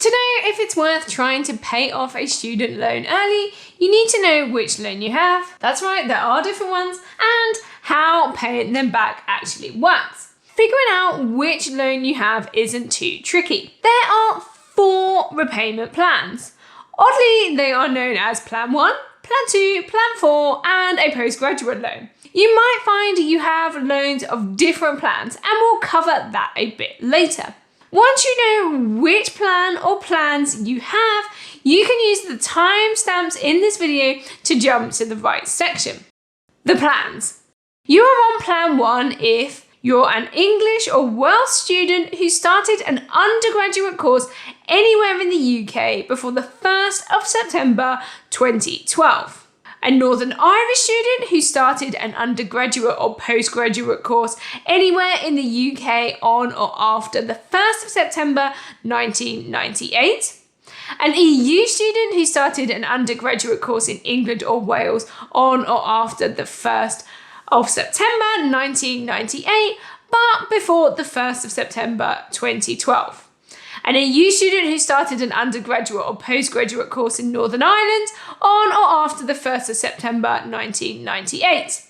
To know if it's worth trying to pay off a student loan early, you need to know which loan you have. That's right, there are different ones, and how paying them back actually works. Figuring out which loan you have isn't too tricky. There are 4 repayment plans. Oddly, they are known as Plan 1, Plan 2, Plan 4, and a postgraduate loan. You might find you have loans of different plans, and we'll cover that a bit later. Once you know which plan or plans you have, you can use the timestamps in this video to jump to the right section. The plans. You are on Plan 1 if you're an English or Welsh student who started an undergraduate course anywhere in the UK before the 1st of September 2012. A Northern Irish student who started an undergraduate or postgraduate course anywhere in the UK on or after the 1st of September 1998. An EU student who started an undergraduate course in England or Wales on or after the 1st of September 1998, but before the 1st of September 2012. An EU student who started an undergraduate or postgraduate course in Northern Ireland on or after the 1st of September 1998.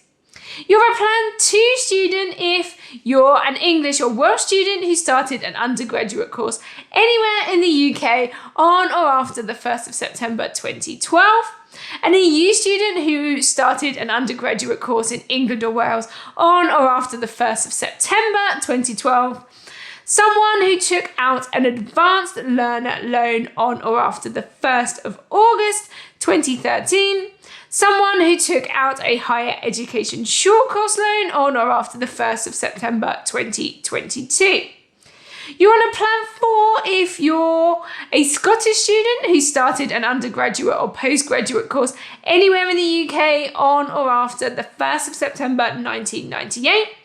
You're a Plan 2 student if you're an English or Welsh student who started an undergraduate course anywhere in the UK on or after the 1st of September 2012. An EU student who started an undergraduate course in England or Wales on or after the 1st of September 2012. Someone who took out an advanced learner loan on or after the 1st of August 2013. Someone who took out a higher education short course loan on or after the 1st of September 2022. You're on a Plan 4 if you're a Scottish student who started an undergraduate or postgraduate course anywhere in the UK on or after the 1st of September 1998.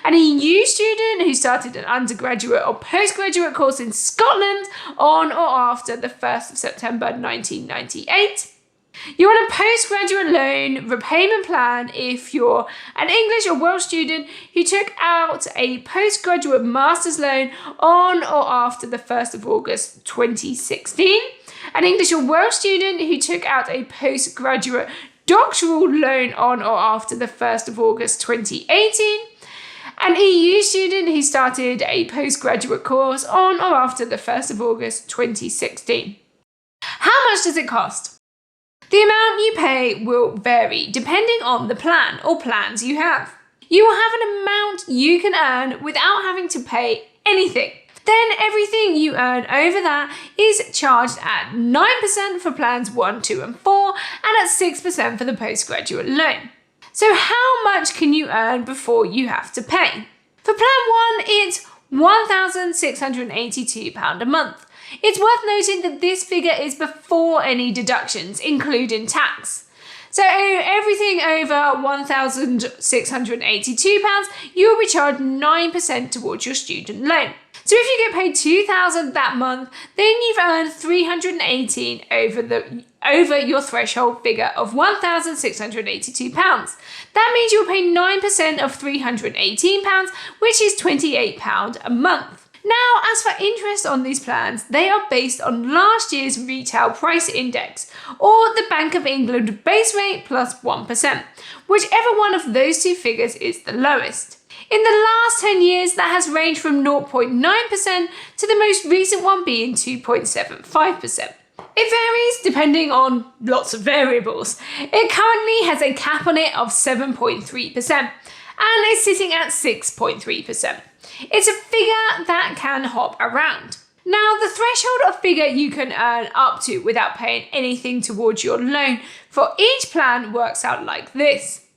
An EU student who started an undergraduate or postgraduate course in Scotland on or after the 1st of September 1998. You're on a postgraduate loan repayment plan if you're an English or Welsh student who took out a postgraduate master's loan on or after the 1st of August 2016. An English or Welsh student who took out a postgraduate doctoral loan on or after the 1st of August 2018. An EU student who started a postgraduate course on or after the 1st of August 2016. How much does it cost? The amount you pay will vary depending on the plan or plans you have. You will have an amount you can earn without having to pay anything. Then everything you earn over that is charged at 9% for plans 1, 2 and 4 and at 6% for the postgraduate loan. So how much can you earn before you have to pay? For Plan 1, it's £1,682 a month. It's worth noting that this figure is before any deductions, including tax. So everything over £1,682, you'll be charged 9% towards your student loan. So if you get paid £2,000 that month, then you've earned £318 over your threshold figure of £1,682. That means you'll pay 9% of £318, which is £28 a month. Now, as for interest on these plans, they are based on last year's retail price index, or the Bank of England base rate plus 1%, whichever one of those two figures is the lowest. In the last 10 years, that has ranged from 0.9% to the most recent one being 2.75%. It varies depending on lots of variables. It currently has a cap on it of 7.3% and is sitting at 6.3%. It's a figure that can hop around. Now, the threshold of figure you can earn up to without paying anything towards your loan for each plan works out like this.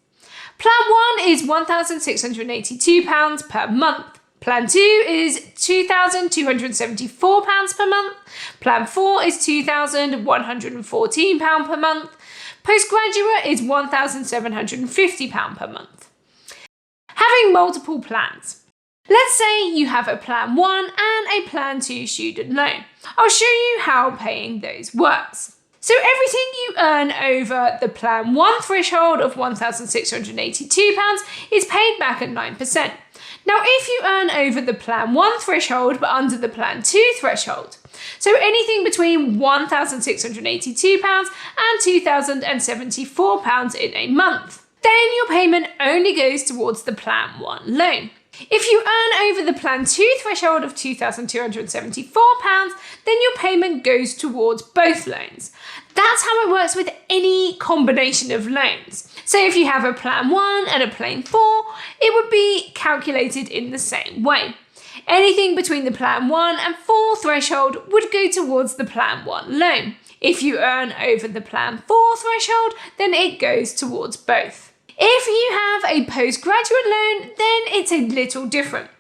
Plan 1 is £1,682 per month. Plan 2 is £2,274 per month. Plan 4 is £2,114 per month. Postgraduate is £1,750 per month. Having multiple plans. Let's say you have a Plan 1 and a Plan 2 student loan. I'll show you how paying those works. So everything you earn over the Plan 1 threshold of £1,682 is paid back at 9%. Now, if you earn over the Plan 1 threshold but under the Plan 2 threshold, so anything between £1,682 and £2,074 in a month, then your payment only goes towards the Plan 1 loan. If you earn over the Plan 2 threshold of £2,274, then your payment goes towards both loans. That's how it works with any combination of loans. So if you have a Plan 1 and a Plan 4, it would be calculated in the same way. Anything between the Plan 1 and 4 threshold would go towards the Plan 1 loan. If you earn over the Plan 4 threshold, then it goes towards both. If you have a postgraduate loan, then it's a little different.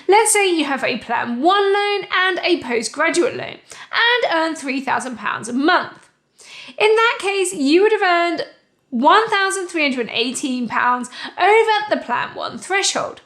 Let's say you have a Plan 1 loan and a postgraduate loan and earn £3,000 a month. In that case, you would have earned £1,318 over the Plan 1 threshold.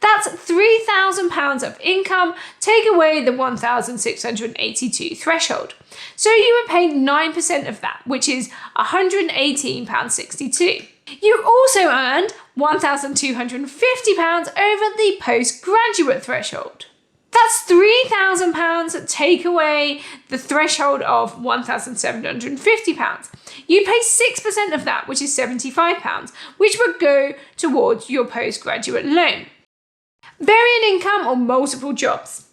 That's £3,000 of income, take away the £1,682 threshold. So you would pay 9% of that, which is £118.62. You also earned £1,250 over the postgraduate threshold. That's £3,000 take away the threshold of £1,750. You pay 6% of that, which is £75, which would go towards your postgraduate loan. Varying income or multiple jobs.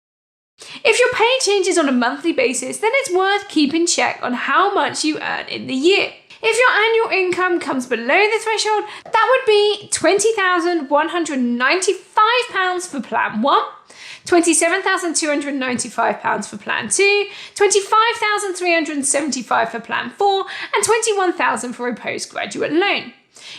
If your pay changes on a monthly basis, then it's worth keeping check on how much you earn in the year. If your annual income comes below the threshold, that would be £20,195 for Plan 1, £27,295 for Plan 2, £25,375 for Plan 4, and £21,000 for a postgraduate loan.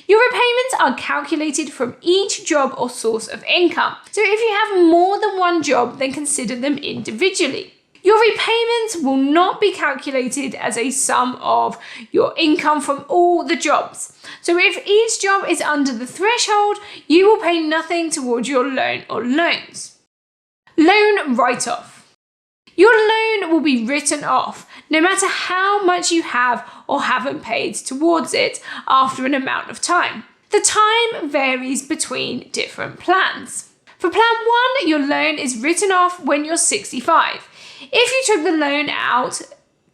Your repayments are calculated from each job or source of income. So if you have more than one job, then consider them individually. Your repayments will not be calculated as a sum of your income from all the jobs. So if each job is under the threshold, you will pay nothing towards your loan or loans. Loan write-off. Your loan will be written off no matter how much you have or haven't paid towards it after an amount of time. The time varies between different plans. For Plan 1, your loan is written off when you're 65. If you took the loan out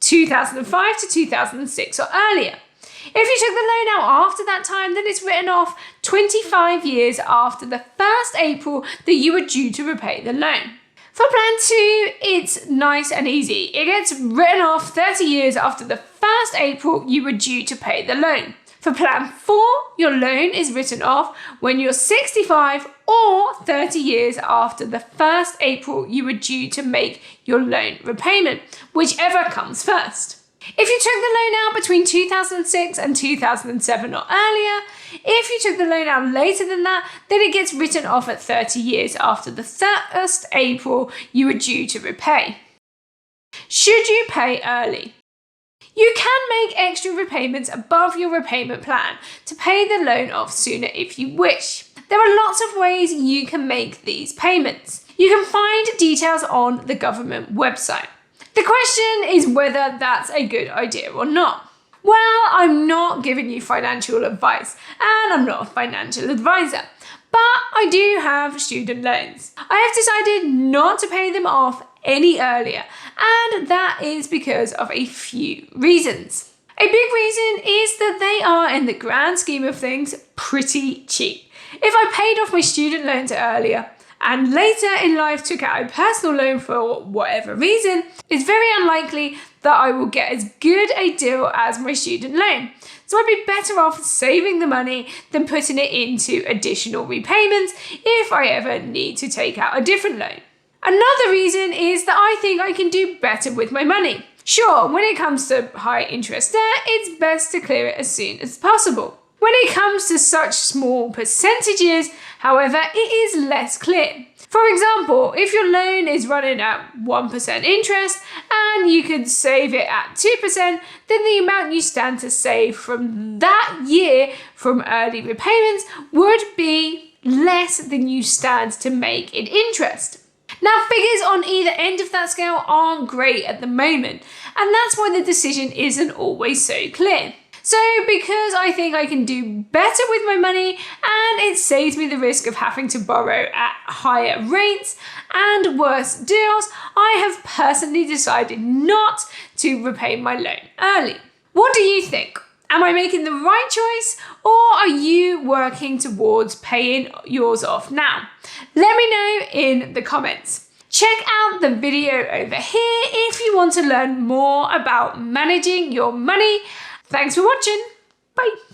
2005 to 2006 or earlier. If you took the loan out after that time, then it's written off 25 years after the 1st April that you were due to repay the loan. For Plan 2, it's nice and easy. It gets written off 30 years after the 1st April you were due to pay the loan. For Plan 4, your loan is written off when you're 65 or 30 years after the 1st April you were due to make your loan repayment, whichever comes first. If you took the loan out between 2006 and 2007 or earlier, if you took the loan out later than that, then it gets written off at 30 years after the 1st April you were due to repay. Should you pay early? You can make extra repayments above your repayment plan to pay the loan off sooner if you wish. There are lots of ways you can make these payments. You can find details on the government website. The question is whether that's a good idea or not. Well, I'm not giving you financial advice, and I'm not a financial advisor, but I do have student loans. I have decided not to pay them off any earlier, and that is because of a few reasons. A big reason is that they are, in the grand scheme of things, pretty cheap. If I paid off my student loans earlier, and later in life took out a personal loan for whatever reason, it's very unlikely that I will get as good a deal as my student loan. So I'd be better off saving the money than putting it into additional repayments if I ever need to take out a different loan. Another reason is that I think I can do better with my money. Sure, when it comes to high interest debt, it's best to clear it as soon as possible. When it comes to such small percentages, however, it is less clear. For example, if your loan is running at 1% interest and you could save it at 2%, then the amount you stand to save from that year from early repayments would be less than you stand to make in interest. Now, figures on either end of that scale aren't great at the moment, and that's why the decision isn't always so clear. So because I think I can do better with my money and it saves me the risk of having to borrow at higher rates and worse deals, I have personally decided not to repay my loan early. What do you think? Am I making the right choice, or are you working towards paying yours off now? Let me know in the comments. Check out the video over here if you want to learn more about managing your money. Thanks for watching. Bye.